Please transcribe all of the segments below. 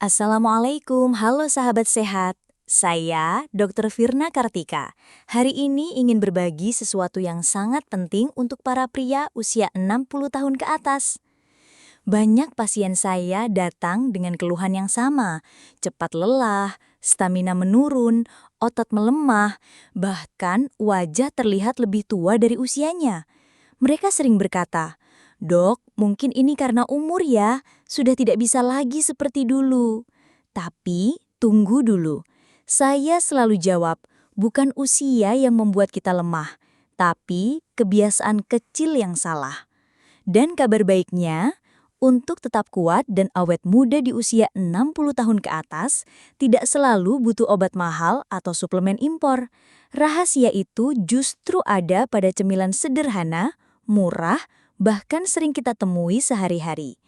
Assalamualaikum, halo sahabat sehat. Saya Dr. Firna Kartika. Hari ini ingin berbagi sesuatu yang sangat penting untuk para pria usia 60 tahun ke atas. Banyak pasien saya datang dengan keluhan yang sama, cepat lelah, stamina menurun, otot melemah, bahkan wajah terlihat lebih tua dari usianya. Mereka sering berkata, "Dok, mungkin ini karena umur ya, sudah tidak bisa lagi seperti dulu." Tapi, tunggu dulu. Saya selalu jawab, bukan usia yang membuat kita lemah, tapi kebiasaan kecil yang salah. Dan kabar baiknya, untuk tetap kuat dan awet muda di usia 60 tahun ke atas, tidak selalu butuh obat mahal atau suplemen impor. Rahasia itu justru ada pada cemilan sederhana, murah, bahkan sering kita temui sehari-hari.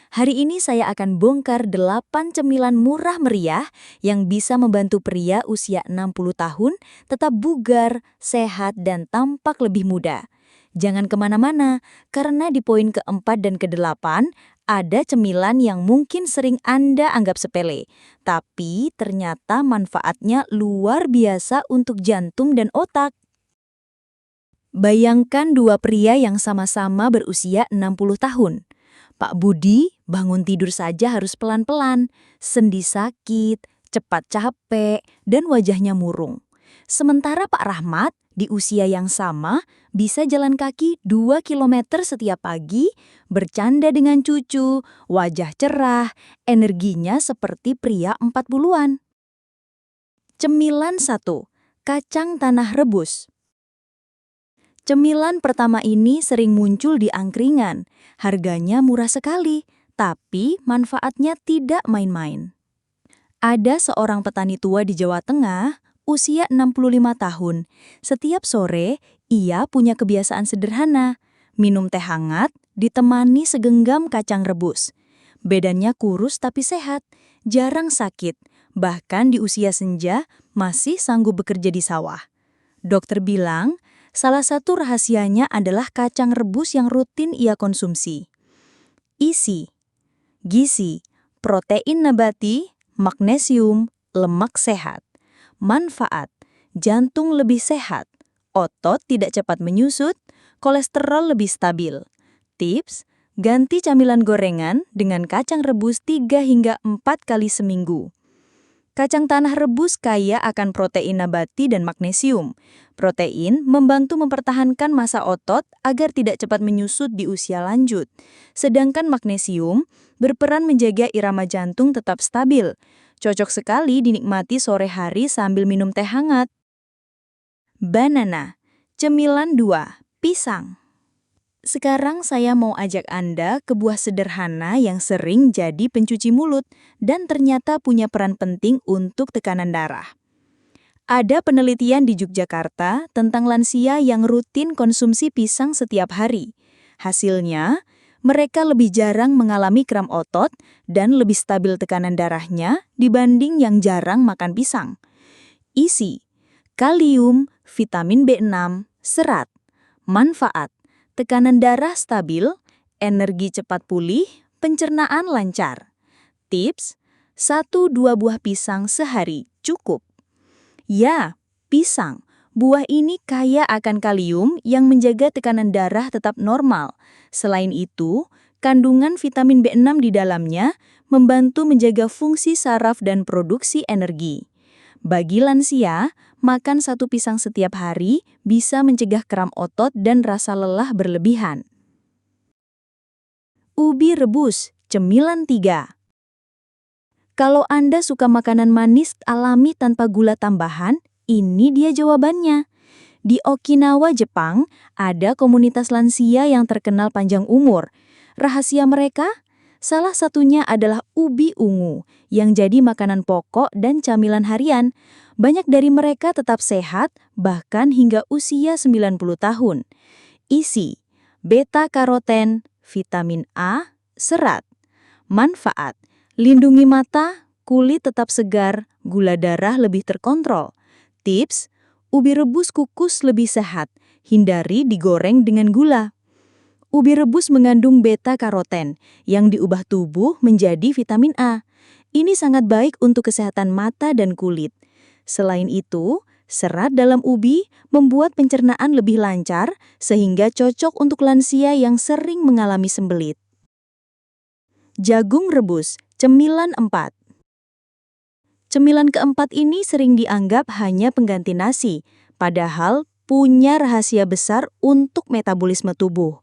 Hari ini saya akan bongkar 8 cemilan murah meriah yang bisa membantu pria usia 60 tahun tetap bugar, sehat, dan tampak lebih muda. Jangan kemana-mana, karena di poin keempat dan ke-8 ada cemilan yang mungkin sering Anda anggap sepele, tapi ternyata manfaatnya luar biasa untuk jantung dan otak. Bayangkan dua pria yang sama-sama berusia 60 tahun. Pak Budi bangun tidur saja harus pelan-pelan, sendi sakit, cepat capek, dan wajahnya murung. Sementara Pak Rahmat di usia yang sama bisa jalan kaki 2 kilometer setiap pagi, bercanda dengan cucu, wajah cerah, energinya seperti pria 40-an. Cemilan 1. Kacang tanah rebus. Cemilan pertama ini sering muncul di angkringan. Harganya murah sekali, tapi manfaatnya tidak main-main. Ada seorang petani tua di Jawa Tengah, usia 65 tahun. Setiap sore, ia punya kebiasaan sederhana, minum teh hangat ditemani segenggam kacang rebus. Badannya kurus tapi sehat, jarang sakit, bahkan di usia senja masih sanggup bekerja di sawah. Dokter bilang, salah satu rahasianya adalah kacang rebus yang rutin ia konsumsi. Isi, gizi, protein nabati, magnesium, lemak sehat. Manfaat, jantung lebih sehat, otot tidak cepat menyusut, kolesterol lebih stabil. Tips, ganti camilan gorengan dengan kacang rebus 3 hingga 4 kali seminggu. Kacang tanah rebus kaya akan protein nabati dan magnesium. Protein membantu mempertahankan massa otot agar tidak cepat menyusut di usia lanjut. Sedangkan magnesium berperan menjaga irama jantung tetap stabil. Cocok sekali dinikmati sore hari sambil minum teh hangat. Banana, cemilan 2, pisang. Sekarang saya mau ajak Anda ke buah sederhana yang sering jadi pencuci mulut dan ternyata punya peran penting untuk tekanan darah. Ada penelitian di Yogyakarta tentang lansia yang rutin konsumsi pisang setiap hari. Hasilnya, mereka lebih jarang mengalami kram otot dan lebih stabil tekanan darahnya dibanding yang jarang makan pisang. Isi, kalium, vitamin B6, serat. Manfaat, tekanan darah stabil, energi cepat pulih, pencernaan lancar. Tips, 1-2 buah pisang sehari cukup. Ya, pisang. Buah ini kaya akan kalium yang menjaga tekanan darah tetap normal. Selain itu, kandungan vitamin B6 di dalamnya membantu menjaga fungsi saraf dan produksi energi. Bagi lansia, makan 1 pisang setiap hari bisa mencegah kram otot dan rasa lelah berlebihan. Ubi rebus, cemilan 3. Kalau Anda suka makanan manis alami tanpa gula tambahan, ini dia jawabannya. Di Okinawa, Jepang, ada komunitas lansia yang terkenal panjang umur. Rahasia mereka? Salah satunya adalah ubi ungu, yang jadi makanan pokok dan camilan harian. Banyak dari mereka tetap sehat, bahkan hingga usia 90 tahun. Isi, beta-karoten, vitamin A, serat. Manfaat, lindungi mata, kulit tetap segar, gula darah lebih terkontrol. Tips, ubi rebus kukus lebih sehat, hindari digoreng dengan gula. Ubi rebus mengandung beta-karoten yang diubah tubuh menjadi vitamin A. Ini sangat baik untuk kesehatan mata dan kulit. Selain itu, serat dalam ubi membuat pencernaan lebih lancar sehingga cocok untuk lansia yang sering mengalami sembelit. Jagung rebus, cemilan 4. Cemilan keempat ini sering dianggap hanya pengganti nasi, padahal punya rahasia besar untuk metabolisme tubuh.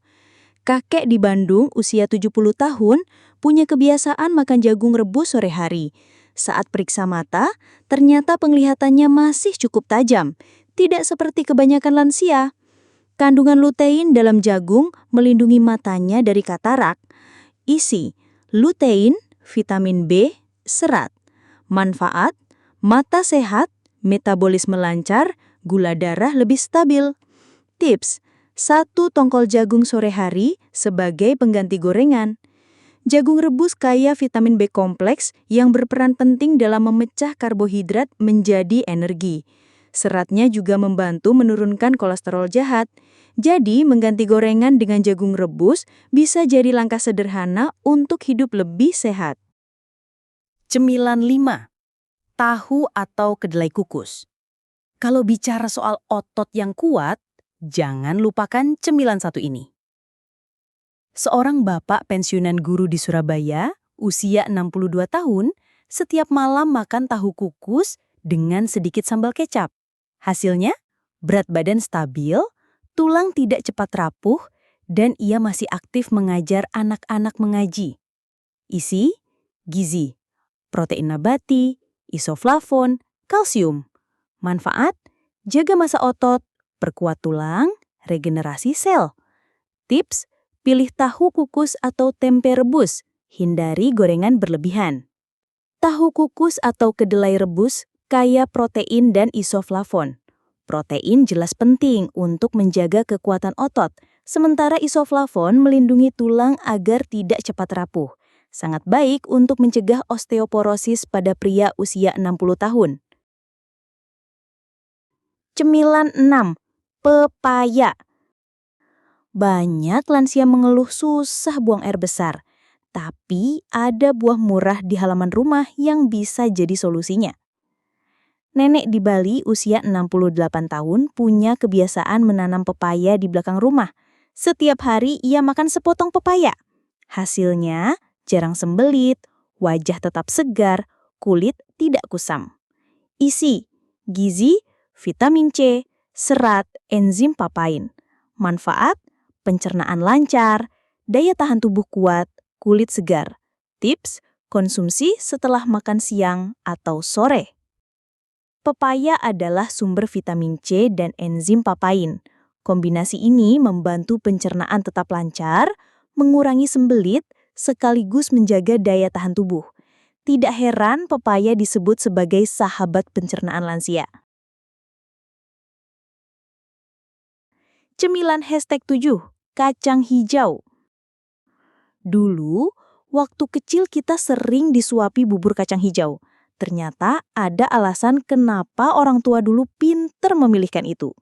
Kakek di Bandung usia 70 tahun punya kebiasaan makan jagung rebus sore hari. Saat periksa mata, ternyata penglihatannya masih cukup tajam, tidak seperti kebanyakan lansia. Kandungan lutein dalam jagung melindungi matanya dari katarak. Isi, lutein, vitamin B, serat. Manfaat, mata sehat, metabolisme lancar, gula darah lebih stabil. Tips, 1 tongkol jagung sore hari sebagai pengganti gorengan. Jagung rebus kaya vitamin B kompleks yang berperan penting dalam memecah karbohidrat menjadi energi. Seratnya juga membantu menurunkan kolesterol jahat. Jadi, mengganti gorengan dengan jagung rebus bisa jadi langkah sederhana untuk hidup lebih sehat. Cemilan 5. Tahu atau kedelai kukus. Kalau bicara soal otot yang kuat, jangan lupakan cemilan satu ini. Seorang bapak pensiunan guru di Surabaya, usia 62 tahun, setiap malam makan tahu kukus dengan sedikit sambal kecap. Hasilnya, berat badan stabil, tulang tidak cepat rapuh, dan ia masih aktif mengajar anak-anak mengaji. Isi, gizi, protein nabati, isoflavon, kalsium. Manfaat, jaga massa otot, perkuat tulang, regenerasi sel. Tips, pilih tahu kukus atau tempe rebus, hindari gorengan berlebihan. Tahu kukus atau kedelai rebus kaya protein dan isoflavon. Protein jelas penting untuk menjaga kekuatan otot, sementara isoflavon melindungi tulang agar tidak cepat rapuh. Sangat baik untuk mencegah osteoporosis pada pria usia 60 tahun. Cemilan 6. Pepaya. Banyak lansia mengeluh susah buang air besar, tapi ada buah murah di halaman rumah yang bisa jadi solusinya. Nenek di Bali usia 68 tahun punya kebiasaan menanam pepaya di belakang rumah. Setiap hari ia makan sepotong pepaya. Hasilnya jarang sembelit, wajah tetap segar, kulit tidak kusam. Isi, gizi, vitamin C, serat, enzim papain. Manfaat, pencernaan lancar, daya tahan tubuh kuat, kulit segar. Tips, konsumsi setelah makan siang atau sore. Pepaya adalah sumber vitamin C dan enzim papain. Kombinasi ini membantu pencernaan tetap lancar, mengurangi sembelit, sekaligus menjaga daya tahan tubuh. Tidak heran pepaya disebut sebagai sahabat pencernaan lansia. Cemilan #7, kacang hijau. Dulu, waktu kecil kita sering disuapi bubur kacang hijau. Ternyata ada alasan kenapa orang tua dulu pinter memilihkan itu.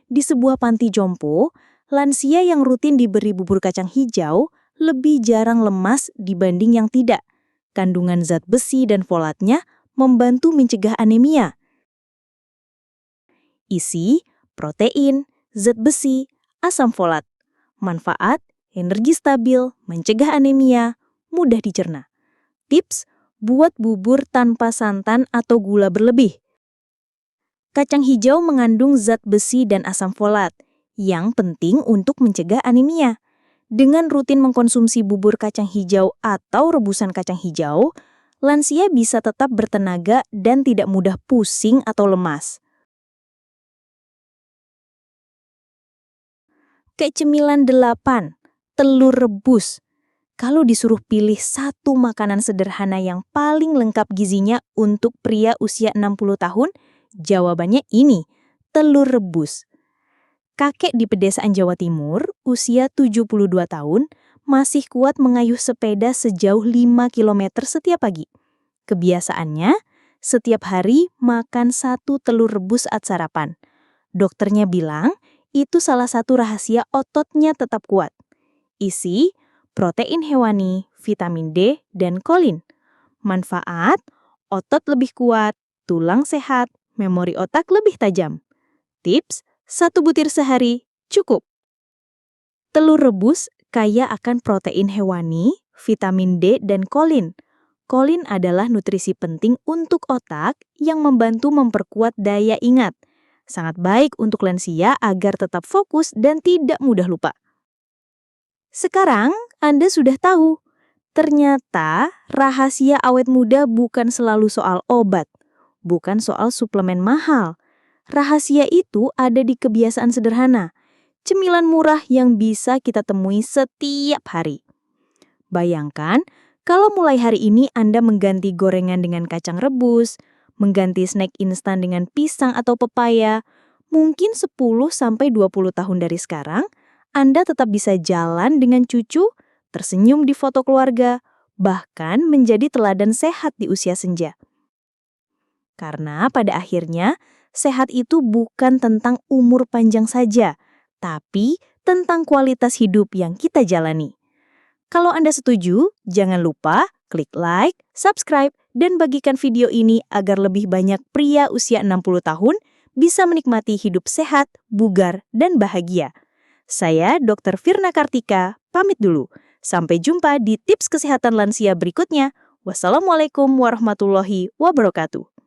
Di sebuah panti jompo, lansia yang rutin diberi bubur kacang hijau lebih jarang lemas dibanding yang tidak. Kandungan zat besi dan folatnya membantu mencegah anemia. Isi, protein, zat besi, asam folat. Manfaat, energi stabil, mencegah anemia, mudah dicerna. Tips, buat bubur tanpa santan atau gula berlebih. Kacang hijau mengandung zat besi dan asam folat, yang penting untuk mencegah anemia. Dengan rutin mengkonsumsi bubur kacang hijau atau rebusan kacang hijau, lansia bisa tetap bertenaga dan tidak mudah pusing atau lemas. Cemilan 8, telur rebus. Kalau disuruh pilih satu makanan sederhana yang paling lengkap gizinya untuk pria usia 60 tahun, jawabannya ini, telur rebus. Kakek di pedesaan Jawa Timur, usia 72 tahun, masih kuat mengayuh sepeda sejauh 5 km setiap pagi. Kebiasaannya, setiap hari makan 1 telur rebus saat sarapan. Dokternya bilang, itu salah satu rahasia ototnya tetap kuat. Isi, protein hewani, vitamin D, dan kolin. Manfaat, otot lebih kuat, tulang sehat, memori otak lebih tajam. Tips, 1 butir sehari cukup. Telur rebus kaya akan protein hewani, vitamin D, dan kolin. Kolin adalah nutrisi penting untuk otak yang membantu memperkuat daya ingat. Sangat baik untuk lansia agar tetap fokus dan tidak mudah lupa. Sekarang Anda sudah tahu, ternyata rahasia awet muda bukan selalu soal obat, bukan soal suplemen mahal. Rahasia itu ada di kebiasaan sederhana, cemilan murah yang bisa kita temui setiap hari. Bayangkan, kalau mulai hari ini Anda mengganti gorengan dengan kacang rebus, mengganti snack instan dengan pisang atau pepaya, mungkin 10-20 tahun dari sekarang, Anda tetap bisa jalan dengan cucu, tersenyum di foto keluarga, bahkan menjadi teladan sehat di usia senja. Karena pada akhirnya, sehat itu bukan tentang umur panjang saja, tapi tentang kualitas hidup yang kita jalani. Kalau Anda setuju, jangan lupa klik like, subscribe, dan bagikan video ini agar lebih banyak pria usia 60 tahun bisa menikmati hidup sehat, bugar, dan bahagia. Saya Dr. Firna Kartika, pamit dulu. Sampai jumpa di tips kesehatan lansia berikutnya. Wassalamualaikum warahmatullahi wabarakatuh.